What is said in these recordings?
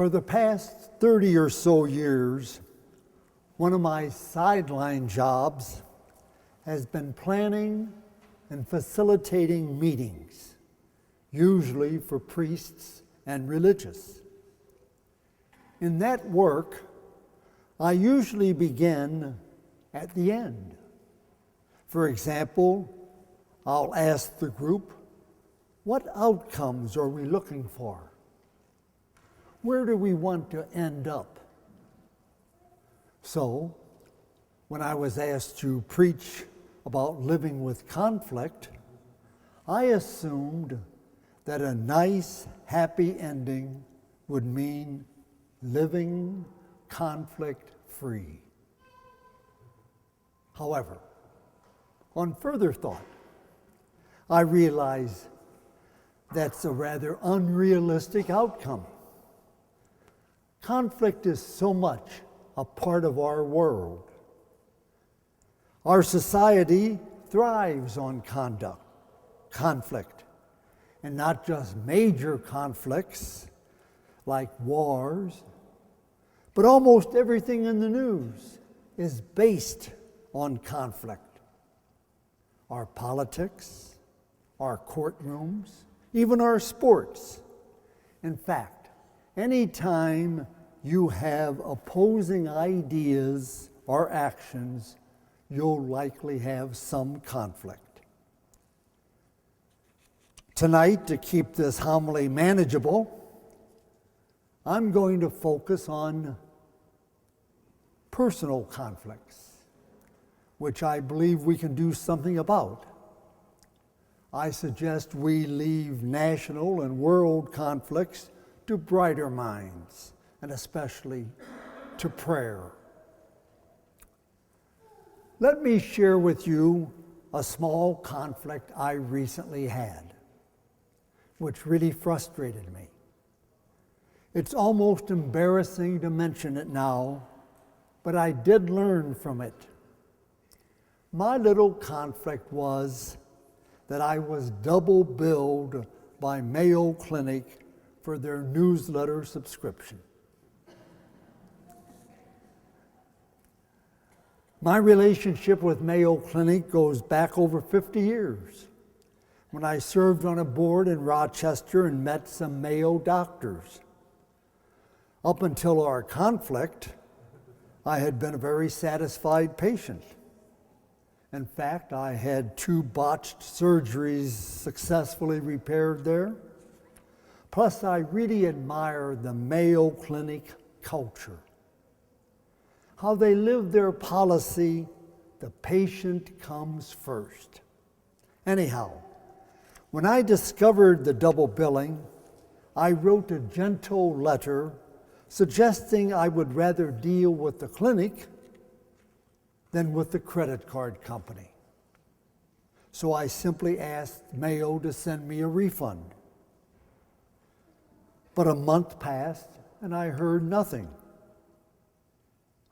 For the past 30 or so years, one of my sideline jobs has been planning and facilitating meetings, usually for priests and religious. In that work, I usually begin at the end. For example, I'll ask the group, what outcomes are we looking for? Where do we want to end up? So, when I was asked to preach about living with conflict, I assumed that a nice, happy ending would mean living conflict-free. However, on further thought, I realized that's a rather unrealistic outcome. Conflict is so much a part of our world. Our society thrives on conflict, and not just major conflicts like wars, but almost everything in the news is based on conflict. Our politics, our courtrooms, even our sports. In fact, anytime you have opposing ideas or actions, you'll likely have some conflict. Tonight, to keep this homily manageable, I'm going to focus on personal conflicts, which I believe we can do something about. I suggest we leave national and world conflicts to brighter minds, and especially to prayer. Let me share with you a small conflict I recently had, which really frustrated me. It's almost embarrassing to mention it now, but I did learn from it. My little conflict was that I was double billed by Mayo Clinic for their newsletter subscription. My relationship with Mayo Clinic goes back over 50 years, when I served on a board in Rochester and met some Mayo doctors. Up until our conflict, I had been a very satisfied patient. In fact, I had 2 botched surgeries successfully repaired there. Plus, I really admire the Mayo Clinic culture. How they live their policy, the patient comes first. Anyhow, when I discovered the double billing, I wrote a gentle letter suggesting I would rather deal with the clinic than with the credit card company. So I simply asked Mayo to send me a refund. But a month passed and I heard nothing.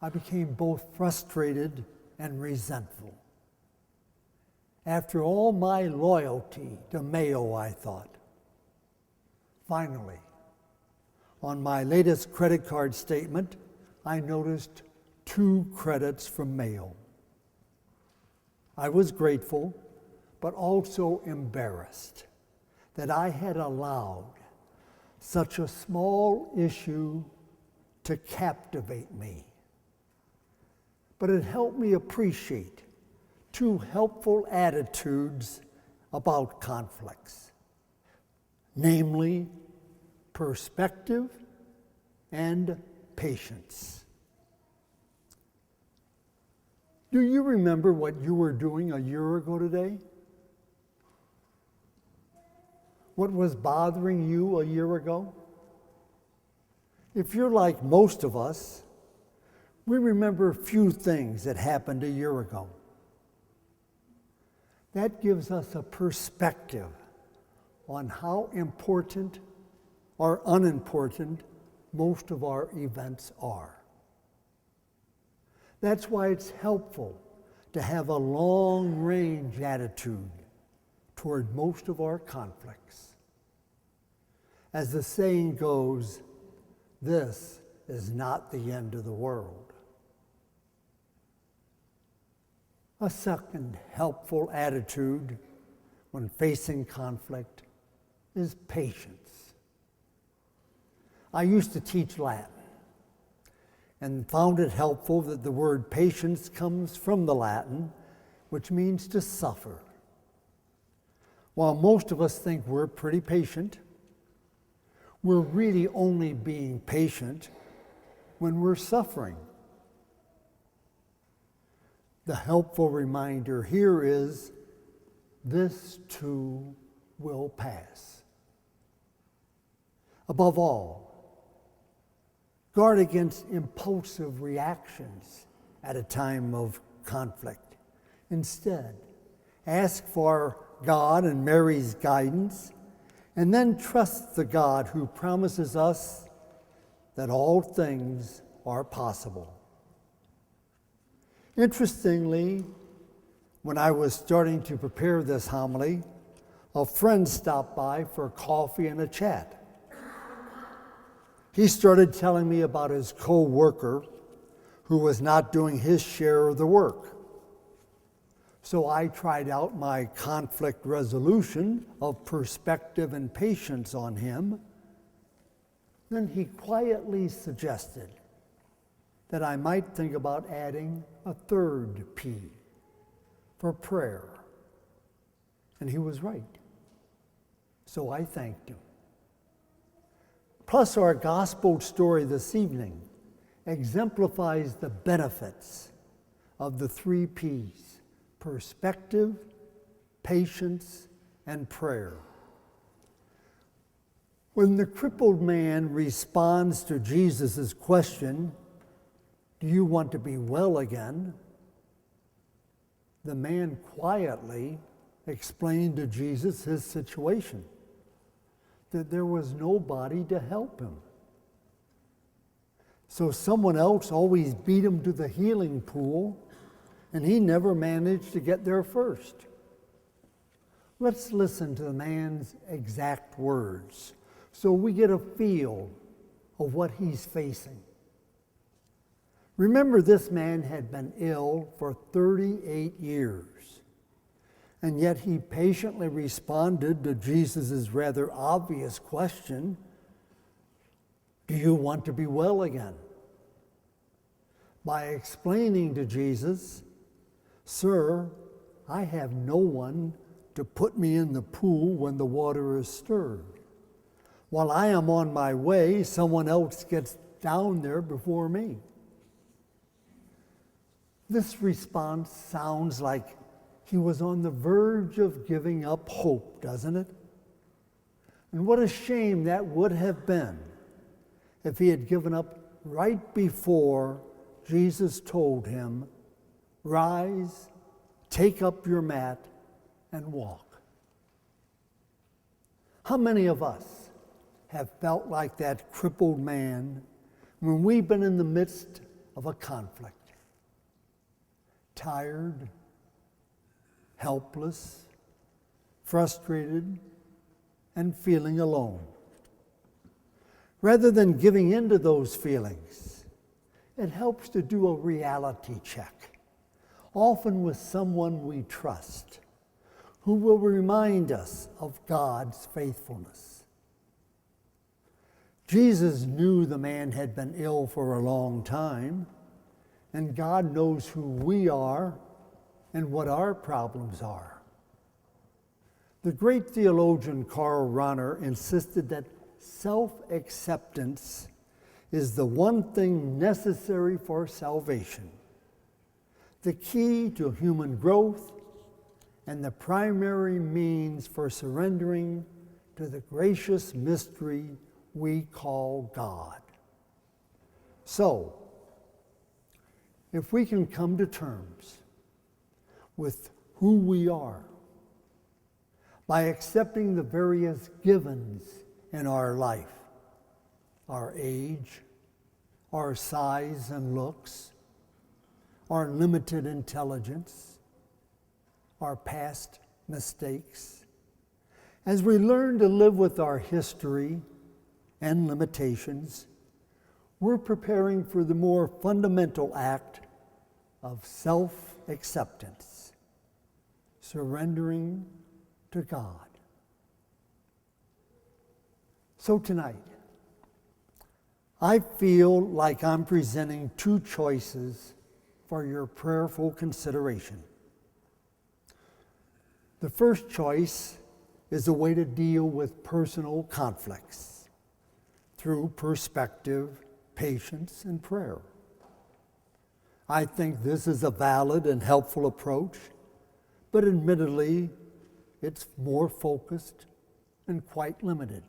I became both frustrated and resentful. After all my loyalty to Mayo, I thought. Finally, on my latest credit card statement, I noticed 2 credits from Mayo. I was grateful, but also embarrassed that I had allowed such a small issue to captivate me. But it helped me appreciate 2 helpful attitudes about conflicts, namely perspective and patience. Do you remember what you were doing a year ago today? What was bothering you a year ago? If you're like most of us, we remember a few things that happened a year ago. That gives us a perspective on how important or unimportant most of our events are. That's why it's helpful to have a long-range attitude toward most of our conflicts. As the saying goes, this is not the end of the world. A second helpful attitude when facing conflict is patience. I used to teach Latin and found it helpful that the word patience comes from the Latin, which means to suffer. While most of us think we're pretty patient, we're really only being patient when we're suffering. The helpful reminder here is, this too will pass. Above all, guard against impulsive reactions at a time of conflict. Instead, ask for God and Mary's guidance, and then trust the God who promises us that all things are possible. Interestingly, when I was starting to prepare this homily, a friend stopped by for coffee and a chat. He started telling me about his co-worker who was not doing his share of the work. So I tried out my conflict resolution of perspective and patience on him. Then he quietly suggested that I might think about adding a third P for prayer. And he was right. So I thanked him. Plus, our gospel story this evening exemplifies the benefits of the 3 Ps: perspective, patience, and prayer. When the crippled man responds to Jesus' question, "Do you want to be well again?" the man quietly explained to Jesus his situation, that there was nobody to help him. So someone else always beat him to the healing pool, and he never managed to get there first. Let's listen to the man's exact words so we get a feel of what he's facing. Remember, this man had been ill for 38 years, and yet he patiently responded to Jesus' rather obvious question, "Do you want to be well again?" By explaining to Jesus, "Sir, I have no one to put me in the pool when the water is stirred. While I am on my way, someone else gets down there before me." This response sounds like he was on the verge of giving up hope, doesn't it? And what a shame that would have been if he had given up right before Jesus told him, "Rise, take up your mat, and walk." How many of us have felt like that crippled man when we've been in the midst of a conflict? Tired, helpless, frustrated, and feeling alone. Rather than giving in to those feelings, it helps to do a reality check, often with someone we trust, who will remind us of God's faithfulness. Jesus knew the man had been ill for a long time, and God knows who we are and what our problems are. The great theologian Karl Rahner insisted that self-acceptance is the one thing necessary for salvation, the key to human growth, and the primary means for surrendering to the gracious mystery we call God. So, if we can come to terms with who we are by accepting the various givens in our life, our age, our size and looks, our limited intelligence, our past mistakes, as we learn to live with our history and limitations, we're preparing for the more fundamental act of self-acceptance, surrendering to God. So tonight, I feel like I'm presenting two choices for your prayerful consideration. The first choice is a way to deal with personal conflicts through perspective, patience, and prayer. I think this is a valid and helpful approach, but admittedly, it's more focused and quite limited.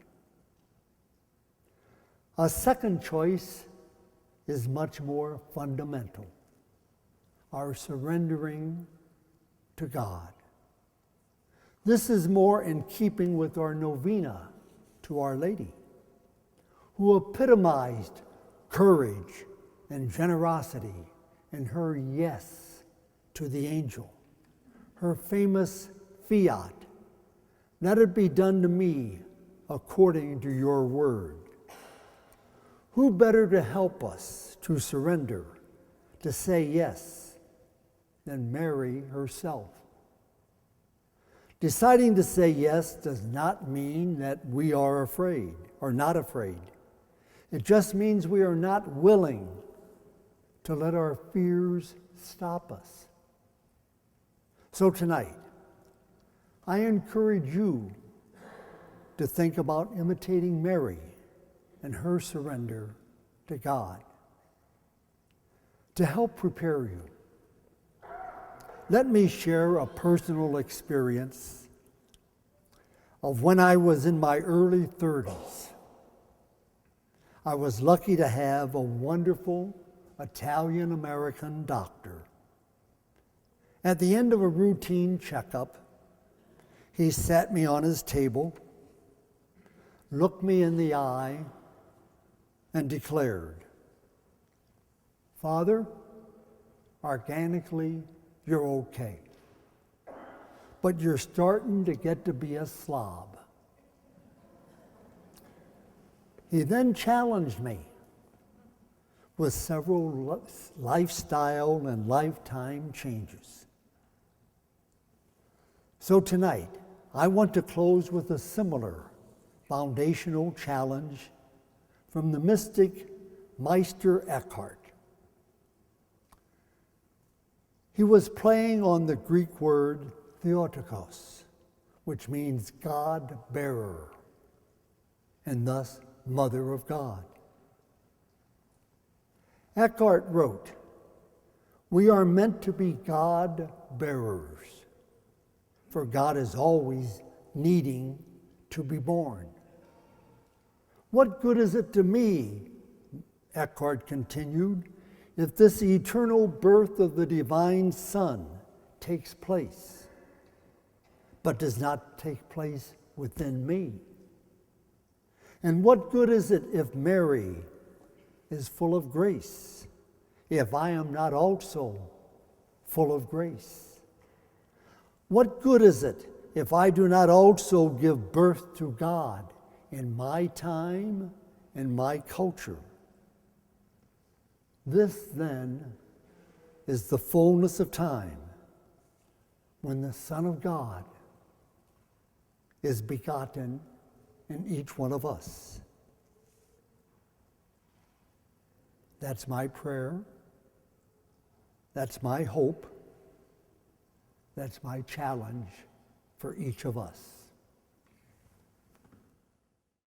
A second choice is much more fundamental, our surrendering to God. This is more in keeping with our Novena to Our Lady, who epitomized courage and generosity in her yes to the angel, her famous fiat, "Let it be done to me according to your word." Who better to help us to surrender, to say yes, than Mary herself? Deciding to say yes does not mean that we are afraid or not afraid. It just means we are not willing to let our fears stop us. So tonight, I encourage you to think about imitating Mary and her surrender to God. To help prepare you, let me share a personal experience of when I was in my early 30s. I was lucky to have a wonderful Italian-American doctor. At the end of a routine checkup, he sat me on his table, looked me in the eye, and declared, "Father, organically, you're okay, but you're starting to get to be a slob." He then challenged me with several lifestyle and lifetime changes. So tonight, I want to close with a similar foundational challenge from the mystic Meister Eckhart. He was playing on the Greek word Theotokos, which means God-bearer, and thus Mother of God. Eckhart wrote, "We are meant to be God-bearers, for God is always needing to be born." What good is it to me, Eckhart continued, if this eternal birth of the divine Son takes place, but does not take place within me? And what good is it if Mary is full of grace, if I am not also full of grace? What good is it if I do not also give birth to God in my time and my culture? This, then, is the fullness of time when the Son of God is begotten in each one of us. That's my prayer. That's my hope. That's my challenge for each of us.